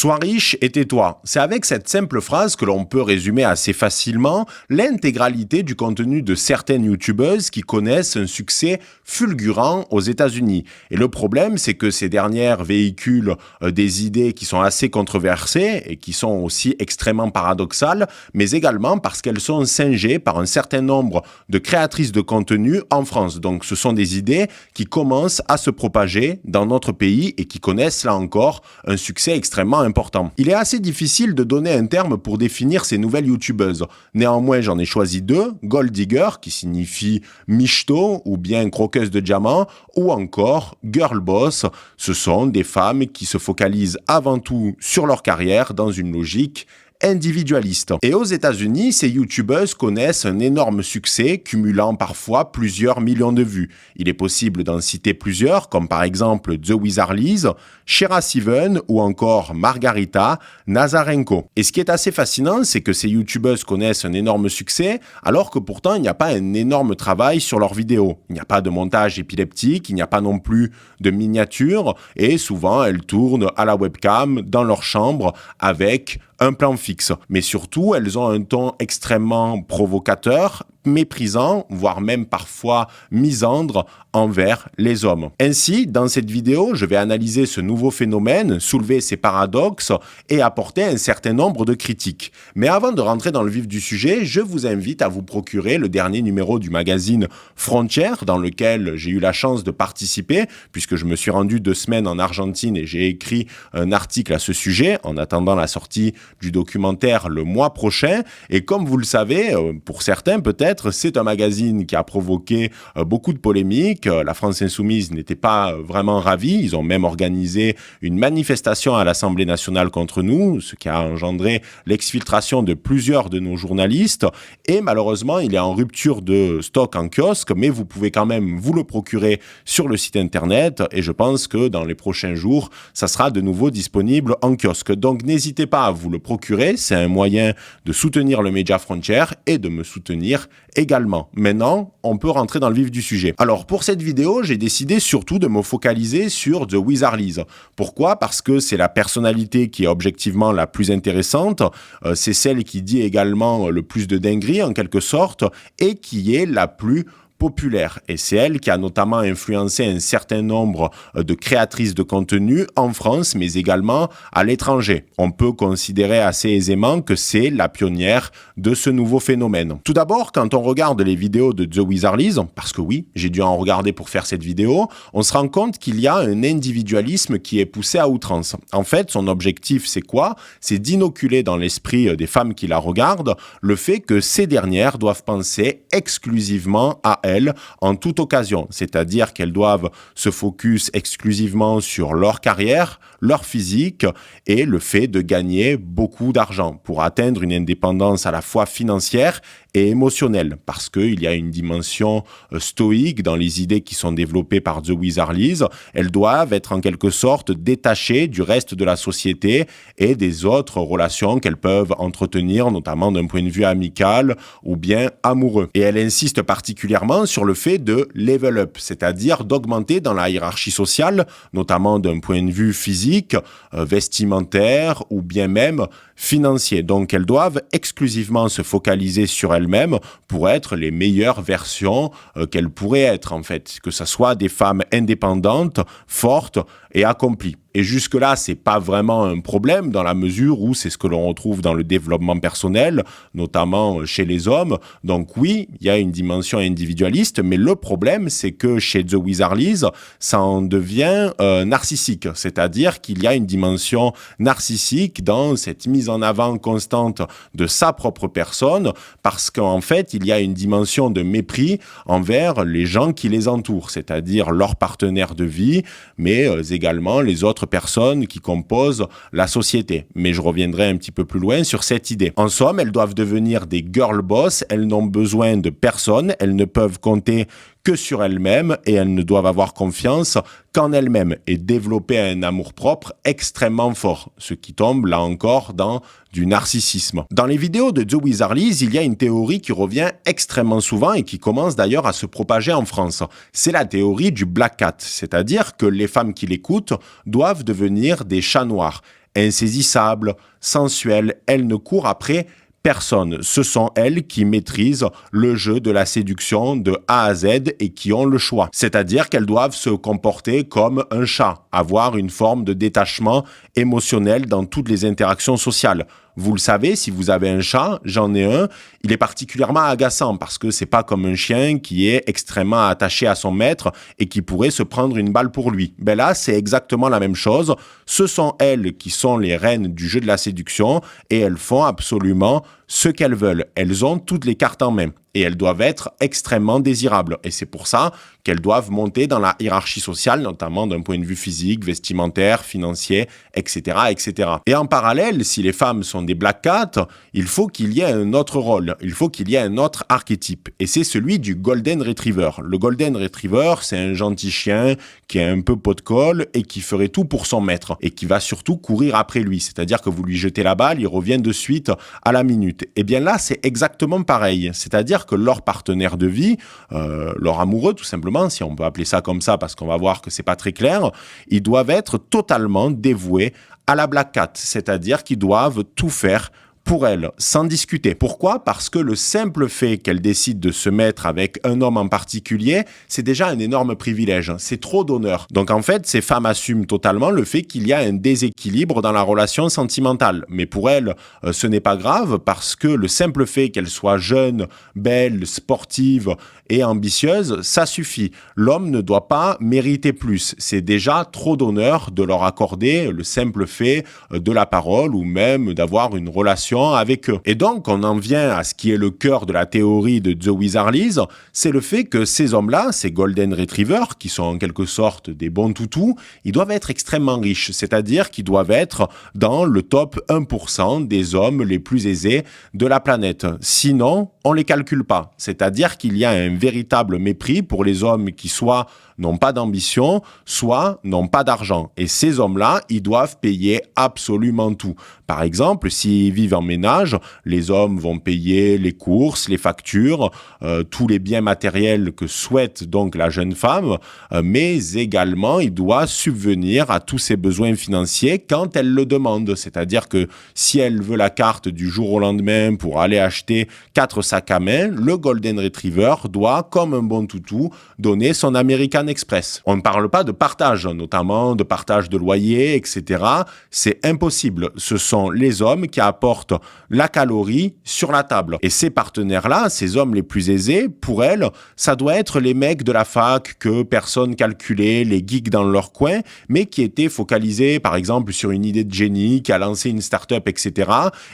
Sois riche et tais-toi. C'est avec cette simple phrase que l'on peut résumer assez facilement l'intégralité du contenu de certaines youtubeuses qui connaissent un succès fulgurant aux États-Unis. Et le problème, c'est que ces dernières véhiculent des idées qui sont assez controversées et qui sont aussi extrêmement paradoxales, mais également parce qu'elles sont singées par un certain nombre de créatrices de contenu en France. Donc ce sont des idées qui commencent à se propager dans notre pays et qui connaissent là encore un succès extrêmement important. Il est assez difficile de donner un terme pour définir ces nouvelles youtubeuses. Néanmoins, j'en ai choisi deux, Gold Digger, qui signifie michto ou bien croqueuse de diamants, ou encore Girl Boss. Ce sont des femmes qui se focalisent avant tout sur leur carrière dans une logique individualiste. Et aux États-Unis, ces youtubeuses connaissent un énorme succès, cumulant parfois plusieurs millions de vues. Il est possible d'en citer plusieurs, comme par exemple The Wizardlies, Shera Seven ou encore Margarita Nazarenko. Et ce qui est assez fascinant, c'est que ces youtubeuses connaissent un énorme succès, alors que pourtant il n'y a pas un énorme travail sur leurs vidéos. Il n'y a pas de montage épileptique, il n'y a pas non plus de miniatures, et souvent elles tournent à la webcam dans leur chambre avec un plan fixe. Mais surtout, elles ont un ton extrêmement provocateur, méprisant, voire même parfois misandre envers les hommes. Ainsi, dans cette vidéo, je vais analyser ce nouveau phénomène, soulever ses paradoxes et apporter un certain nombre de critiques. Mais avant de rentrer dans le vif du sujet, je vous invite à vous procurer le dernier numéro du magazine Frontier, dans lequel j'ai eu la chance de participer, puisque je me suis rendu 2 semaines en Argentine et j'ai écrit un article à ce sujet, en attendant la sortie du documentaire le mois prochain. Et comme vous le savez, pour certains peut-être, c'est un magazine qui a provoqué beaucoup de polémiques. La France Insoumise n'était pas vraiment ravie. Ils ont même organisé une manifestation à l'Assemblée nationale contre nous, ce qui a engendré l'exfiltration de plusieurs de nos journalistes. Et malheureusement, il est en rupture de stock en kiosque, mais vous pouvez quand même vous le procurer sur le site internet. Et je pense que dans les prochains jours, ça sera de nouveau disponible en kiosque. Donc n'hésitez pas à vous le procurer. C'est un moyen de soutenir le média Frontier et de me soutenir également. Maintenant, on peut rentrer dans le vif du sujet. Alors, pour cette vidéo, j'ai décidé surtout de me focaliser sur The Wizardlies. Pourquoi ? Parce que c'est la personnalité qui est objectivement la plus intéressante, c'est celle qui dit également le plus de dingueries en quelque sorte, et qui est la plus populaire. Et c'est elle qui a notamment influencé un certain nombre de créatrices de contenu en France, mais également à l'étranger. On peut considérer assez aisément que c'est la pionnière de ce nouveau phénomène. Tout d'abord, quand on regarde les vidéos de The Wizardlies, parce que oui, j'ai dû en regarder pour faire cette vidéo, on se rend compte qu'il y a un individualisme qui est poussé à outrance. En fait, son objectif, c'est quoi ? C'est d'inoculer dans l'esprit des femmes qui la regardent le fait que ces dernières doivent penser exclusivement à elles en toute occasion, c'est-à-dire qu'elles doivent se focus exclusivement sur leur carrière, leur physique et le fait de gagner beaucoup d'argent pour atteindre une indépendance à la fois financière et émotionnelle, parce qu'il y a une dimension stoïque dans les idées qui sont développées par The Wizardlies. Elles doivent être en quelque sorte détachées du reste de la société et des autres relations qu'elles peuvent entretenir, notamment d'un point de vue amical ou bien amoureux. Et elles insistent particulièrement sur le fait de level up, c'est-à-dire d'augmenter dans la hiérarchie sociale, notamment d'un point de vue physique, vestimentaire ou bien même financier. Donc elles doivent exclusivement se focaliser sur elles-mêmes pour être les meilleures versions qu'elles pourraient être en fait, que ce soit des femmes indépendantes, fortes et accomplies. Et jusque-là, c'est pas vraiment un problème dans la mesure où c'est ce que l'on retrouve dans le développement personnel, notamment chez les hommes. Donc oui, il y a une dimension individualiste, mais le problème, c'est que chez The Wizardlies, ça en devient narcissique. C'est-à-dire qu'il y a une dimension narcissique dans cette mise en avant constante de sa propre personne, parce qu'en fait, il y a une dimension de mépris envers les gens qui les entourent, c'est-à-dire leurs partenaires de vie, mais également les autres personnes qui composent la société. Mais je reviendrai un petit peu plus loin sur cette idée. En somme, elles doivent devenir des girl boss, elles n'ont besoin de personne, elles ne peuvent compter que sur elles-mêmes et elles ne doivent avoir confiance qu'en elles-mêmes et développer un amour-propre extrêmement fort, ce qui tombe là encore dans du narcissisme. Dans les vidéos de The Wizardlies, il y a une théorie qui revient extrêmement souvent et qui commence d'ailleurs à se propager en France. C'est la théorie du Black Cat, c'est-à-dire que les femmes qui l'écoutent doivent devenir des chats noirs. insaisissables, sensuelles. Elles ne courent après personne. Ce sont elles qui maîtrisent le jeu de la séduction de A à Z et qui ont le choix. C'est-à-dire qu'elles doivent se comporter comme un chat, avoir une forme de détachement émotionnel dans toutes les interactions sociales. Vous le savez, si vous avez un chat, j'en ai un, il est particulièrement agaçant parce que c'est pas comme un chien qui est extrêmement attaché à son maître et qui pourrait se prendre une balle pour lui. Ben là, c'est exactement la même chose. Ce sont elles qui sont les reines du jeu de la séduction et elles font absolument ce qu'elles veulent. Elles ont toutes les cartes en main et elles doivent être extrêmement désirables. Et c'est pour ça qu'elles doivent monter dans la hiérarchie sociale, notamment d'un point de vue physique, vestimentaire, financier, etc., etc. Et en parallèle, si les femmes sont des black cats, il faut qu'il y ait un autre rôle, il faut qu'il y ait un autre archétype. Et c'est celui du Golden Retriever. Le Golden Retriever, c'est un gentil chien qui est un peu pot de colle et qui ferait tout pour son maître et qui va surtout courir après lui. C'est-à-dire que vous lui jetez la balle, il revient de suite à la minute. Et bien là, c'est exactement pareil. C'est-à-dire que leur partenaire de vie, leur amoureux tout simplement, si on peut appeler ça comme ça parce qu'on va voir que c'est pas très clair, ils doivent être totalement dévoués à la black cat, c'est-à-dire qu'ils doivent tout faire pour elle, sans discuter. Pourquoi ? Parce que le simple fait qu'elle décide de se mettre avec un homme en particulier, c'est déjà un énorme privilège. C'est trop d'honneur. Donc en fait, ces femmes assument totalement le fait qu'il y a un déséquilibre dans la relation sentimentale. Mais pour elles, ce n'est pas grave parce que le simple fait qu'elle soit jeune, belle, sportive et ambitieuse, ça suffit. L'homme ne doit pas mériter plus. C'est déjà trop d'honneur de leur accorder le simple fait de la parole ou même d'avoir une relation avec eux. Et donc, on en vient à ce qui est le cœur de la théorie de The Wizardlies, c'est le fait que ces hommes-là, ces Golden Retrievers, qui sont en quelque sorte des bons toutous, ils doivent être extrêmement riches, c'est-à-dire qu'ils doivent être dans le top 1% des hommes les plus aisés de la planète. Sinon, on les calcule pas. C'est-à-dire qu'il y a un véritable mépris pour les hommes qui soit n'ont pas d'ambition, soit n'ont pas d'argent. Et ces hommes-là, ils doivent payer absolument tout. Par exemple, s'ils vivent en ménage, les hommes vont payer les courses, les factures, tous les biens matériels que souhaite donc la jeune femme, mais également, il doit subvenir à tous ses besoins financiers quand elle le demande. C'est-à-dire que si elle veut la carte du jour au lendemain pour aller acheter 4 sacs à main, le Golden Retriever doit, comme un bon toutou, donner son American Express. On ne parle pas de partage, notamment de partage de loyer, etc. C'est impossible. Ce sont les hommes qui apportent la calorie sur la table. Et ces partenaires-là, ces hommes les plus aisés, pour elles, ça doit être les mecs de la fac que personne calculait, les geeks dans leur coin, mais qui étaient focalisés, par exemple, sur une idée de génie, qui a lancé une start-up, etc.,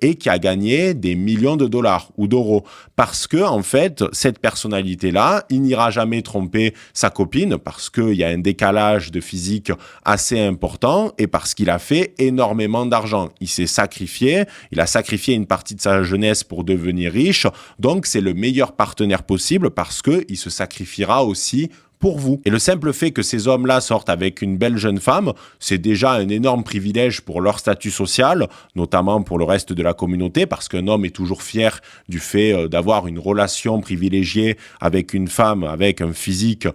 et qui a gagné des millions de dollars ou d'euros. Parce que, en fait, cette personnalité-là, il n'ira jamais tromper sa copine parce qu'il y a un décalage de physique assez important et parce qu'il a fait énormément d'argent. Il s'est sacrifié, il a sacrifié une partie de sa jeunesse pour devenir riche, donc c'est le meilleur partenaire possible parce qu'il se sacrifiera aussi pour vous. Et le simple fait que ces hommes-là sortent avec une belle jeune femme, c'est déjà un énorme privilège pour leur statut social, notamment pour le reste de la communauté, parce qu'un homme est toujours fier du fait d'avoir une relation privilégiée avec une femme, avec un physique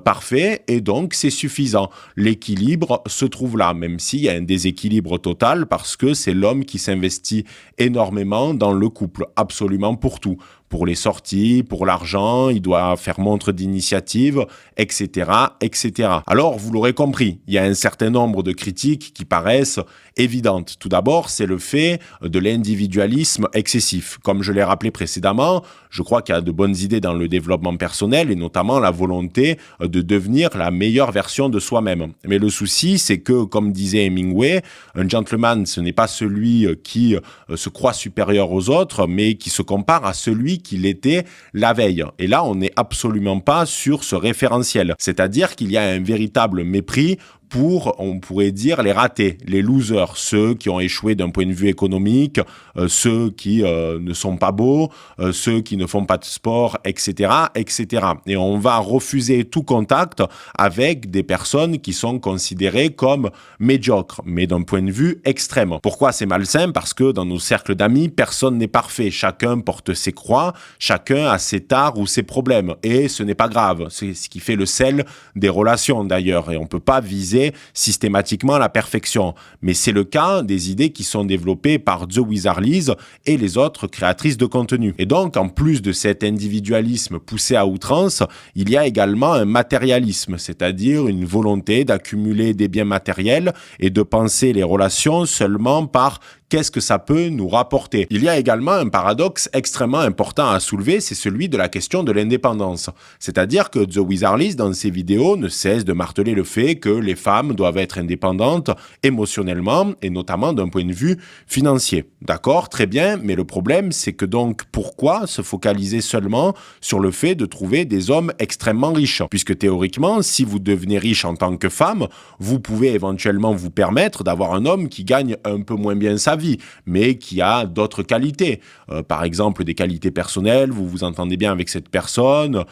parfait, et donc c'est suffisant. L'équilibre se trouve là, même s'il y a un déséquilibre total, parce que c'est l'homme qui s'investit énormément dans le couple, absolument pour tout. Pour les sorties, pour l'argent, il doit faire montre d'initiative, etc., etc. Alors, vous l'aurez compris, il y a un certain nombre de critiques qui paraissent évidentes. Tout d'abord, c'est le fait de l'individualisme excessif. Comme je l'ai rappelé précédemment, je crois qu'il y a de bonnes idées dans le développement personnel et notamment la volonté de devenir la meilleure version de soi-même. Mais le souci, c'est que, comme disait Hemingway, un gentleman, ce n'est pas celui qui se croit supérieur aux autres, mais qui se compare à celui qu'il était la veille. Et là, on n'est absolument pas sur ce référentiel. C'est-à-dire qu'il y a un véritable mépris pour, on pourrait dire, les ratés, les losers, ceux qui ont échoué d'un point de vue économique, ceux qui ne sont pas beaux, ceux qui ne font pas de sport, etc., etc. Et on va refuser tout contact avec des personnes qui sont considérées comme médiocres, mais d'un point de vue extrême. Pourquoi c'est malsain ? Parce que dans nos cercles d'amis, personne n'est parfait. Chacun porte ses croix, chacun a ses tares ou ses problèmes. Et ce n'est pas grave. C'est ce qui fait le sel des relations d'ailleurs. Et on ne peut pas viser viser systématiquement la perfection. Mais c'est le cas des idées qui sont développées par The Wizardlies et les autres créatrices de contenu. Et donc, en plus de cet individualisme poussé à outrance, il y a également un matérialisme, c'est-à-dire une volonté d'accumuler des biens matériels et de penser les relations seulement par qu'est-ce que ça peut nous rapporter. Il y a également un paradoxe extrêmement important à soulever, c'est celui de la question de l'indépendance. C'est-à-dire que The Wizardlies, dans ses vidéos, ne cesse de marteler le fait que les femmes doivent être indépendantes émotionnellement et notamment d'un point de vue financier. D'accord, très bien, mais le problème, c'est que donc pourquoi se focaliser seulement sur le fait de trouver des hommes extrêmement riches? Puisque théoriquement, si vous devenez riche en tant que femme, vous pouvez éventuellement vous permettre d'avoir un homme qui gagne un peu moins bien sa vie, mais qui a d'autres qualités. Par exemple, des qualités personnelles, vous vous entendez bien avec cette personne,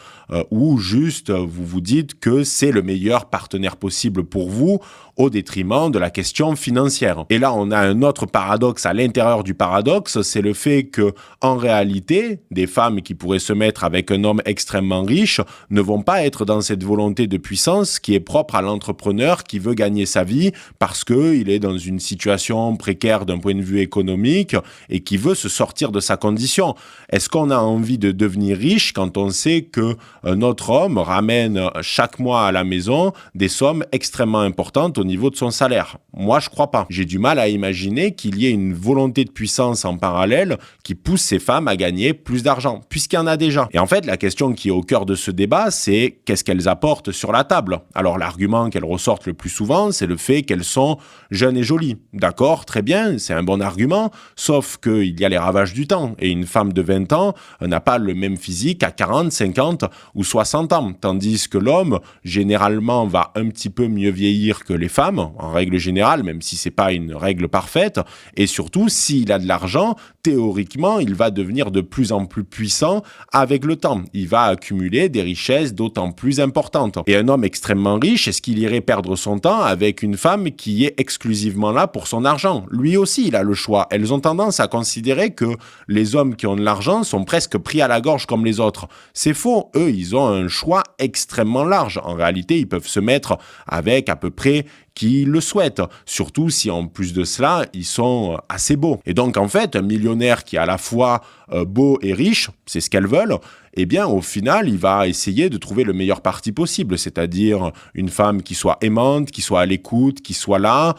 ou juste vous vous dites que c'est le meilleur partenaire possible pour vous au détriment de la question financière. Et là, on a un autre paradoxe à l'intérieur du paradoxe, c'est le fait que, en réalité, des femmes qui pourraient se mettre avec un homme extrêmement riche ne vont pas être dans cette volonté de puissance qui est propre à l'entrepreneur qui veut gagner sa vie parce qu'il est dans une situation précaire d'un point de vue économique et qui veut se sortir de sa condition. Est-ce qu'on a envie de devenir riche quand on sait que notre homme ramène chaque mois à la maison des sommes extrêmement importantes au niveau de son salaire? Moi, je crois pas. J'ai du mal à imaginer qu'il y ait une volonté de puissance en parallèle qui pousse ces femmes à gagner plus d'argent, puisqu'il y en a déjà. Et en fait, la question qui est au cœur de ce débat, c'est qu'est-ce qu'elles apportent sur la table? Alors, l'argument qu'elles ressortent le plus souvent, c'est le fait qu'elles sont jeunes et jolies. D'accord, très bien, c'est un bon argument, sauf qu'il y a les ravages du temps. Et une femme de 20 ans n'a pas le même physique à 40, 50 ou 60 ans. Tandis que l'homme, généralement, va un petit peu mieux vieillir que les femmes, en règle générale, même si c'est pas une règle parfaite. Et surtout, s'il a de l'argent, théoriquement, il va devenir de plus en plus puissant avec le temps. Il va accumuler des richesses d'autant plus importantes. Et un homme extrêmement riche, est-ce qu'il irait perdre son temps avec une femme qui est exclusivement là pour son argent? Lui aussi, il a le choix. Elles ont tendance à considérer que les hommes qui ont de l'argent sont presque pris à la gorge comme les autres. C'est faux. Eux, ils ont un choix extrêmement large. En réalité, ils peuvent se mettre avec à peu près qui le souhaitent, surtout si en plus de cela, ils sont assez beaux. Et donc en fait, un millionnaire qui est à la fois beau et riche, c'est ce qu'elles veulent, eh bien au final, il va essayer de trouver le meilleur parti possible, c'est-à-dire une femme qui soit aimante, qui soit à l'écoute, qui soit là,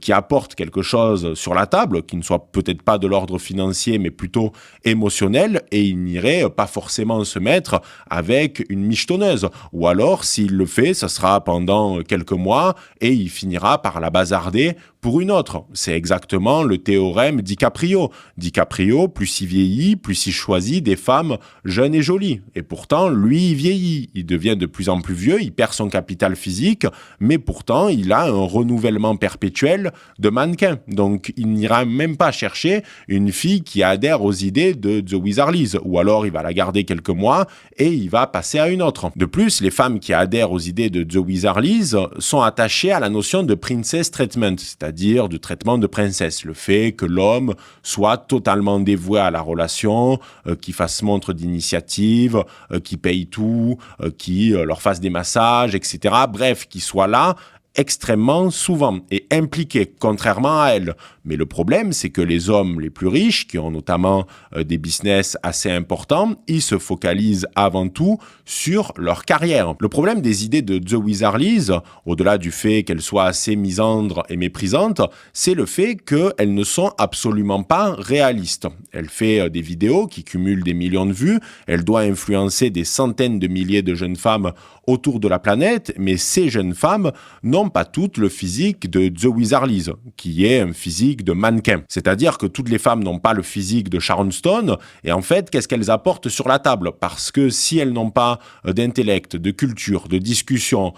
qui apporte quelque chose sur la table, qui ne soit peut-être pas de l'ordre financier, mais plutôt émotionnel, et il n'irait pas forcément se mettre avec une michetonneuse. Ou alors, s'il le fait, ce sera pendant quelques mois, et il finira par la bazarder pour une autre. C'est exactement le théorème DiCaprio. DiCaprio, plus il vieillit, plus il choisit des femmes jeunes et jolies. Et pourtant, lui, il vieillit. Il devient de plus en plus vieux, il perd son capital physique, mais pourtant, il a un renouvellement perpétuel de mannequins. Donc, il n'ira même pas chercher une fille qui adhère aux idées de The Wizardlies. Ou alors, il va la garder quelques mois et il va passer à une autre. De plus, les femmes qui adhèrent aux idées de The Wizardlies sont attachées à la notion de princess treatment, c'est-à-dire du traitement de princesse. Le fait que l'homme soit totalement dévoué à la relation, qu'il fasse montre d'initiative, qu'il paye tout, qu'il leur fasse des massages, etc. Bref, qu'il soit là extrêmement souvent et impliqué, contrairement à elle. Mais le problème, c'est que les hommes les plus riches, qui ont notamment des business assez importants, ils se focalisent avant tout sur leur carrière. Le problème des idées de The Wizardlies, au-delà du fait qu'elles soient assez misandres et méprisantes, c'est le fait qu'elles ne sont absolument pas réalistes. Elle fait des vidéos qui cumulent des millions de vues, elle doit influencer des centaines de milliers de jeunes femmes autour de la planète, mais ces jeunes femmes n'ont pas toutes le physique de The Wizardlies, qui est un physique de mannequin. C'est-à-dire que toutes les femmes n'ont pas le physique de Sharon Stone, et en fait, qu'est-ce qu'elles apportent sur la table? Parce que si elles n'ont pas d'intellect, de culture, de discussion,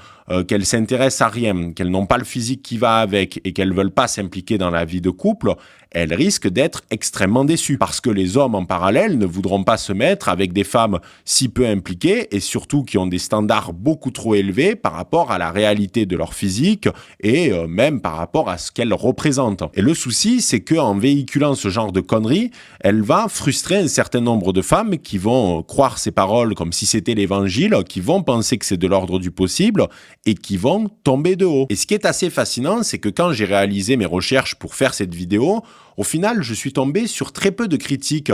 qu'elles s'intéressent à rien, qu'elles n'ont pas le physique qui va avec, et qu'elles veulent pas s'impliquer dans la vie de couple, elles risquent d'être extrêmement déçues. Parce que les hommes en parallèle ne voudront pas se mettre avec des femmes si peu impliquées, et surtout qui ont des standards beaucoup trop élevés par rapport à la réalité de leur physique, physique et même par rapport à ce qu'elle représente. Et le souci, c'est qu'en véhiculant ce genre de conneries, elle va frustrer un certain nombre de femmes qui vont croire ses paroles comme si c'était l'évangile, qui vont penser que c'est de l'ordre du possible et qui vont tomber de haut. Et ce qui est assez fascinant, c'est que quand j'ai réalisé mes recherches pour faire cette vidéo, au final, je suis tombé sur très peu de critiques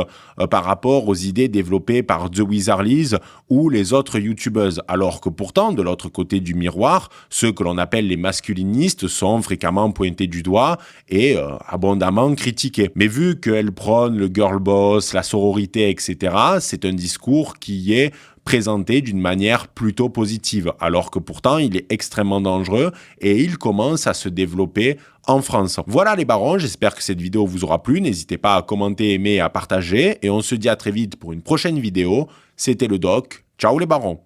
par rapport aux idées développées par The Wizardlies ou les autres youtubeuses, alors que pourtant, de l'autre côté du miroir, ceux que l'on appelle les masculinistes sont fréquemment pointés du doigt et abondamment critiqués. Mais vu qu'elles prônent le girl boss, la sororité, etc., c'est un discours qui est présenté d'une manière plutôt positive, alors que pourtant il est extrêmement dangereux et il commence à se développer en France. Voilà les barons, j'espère que cette vidéo vous aura plu, n'hésitez pas à commenter, aimer et à partager, et on se dit à très vite pour une prochaine vidéo. C'était le Doc, ciao les barons.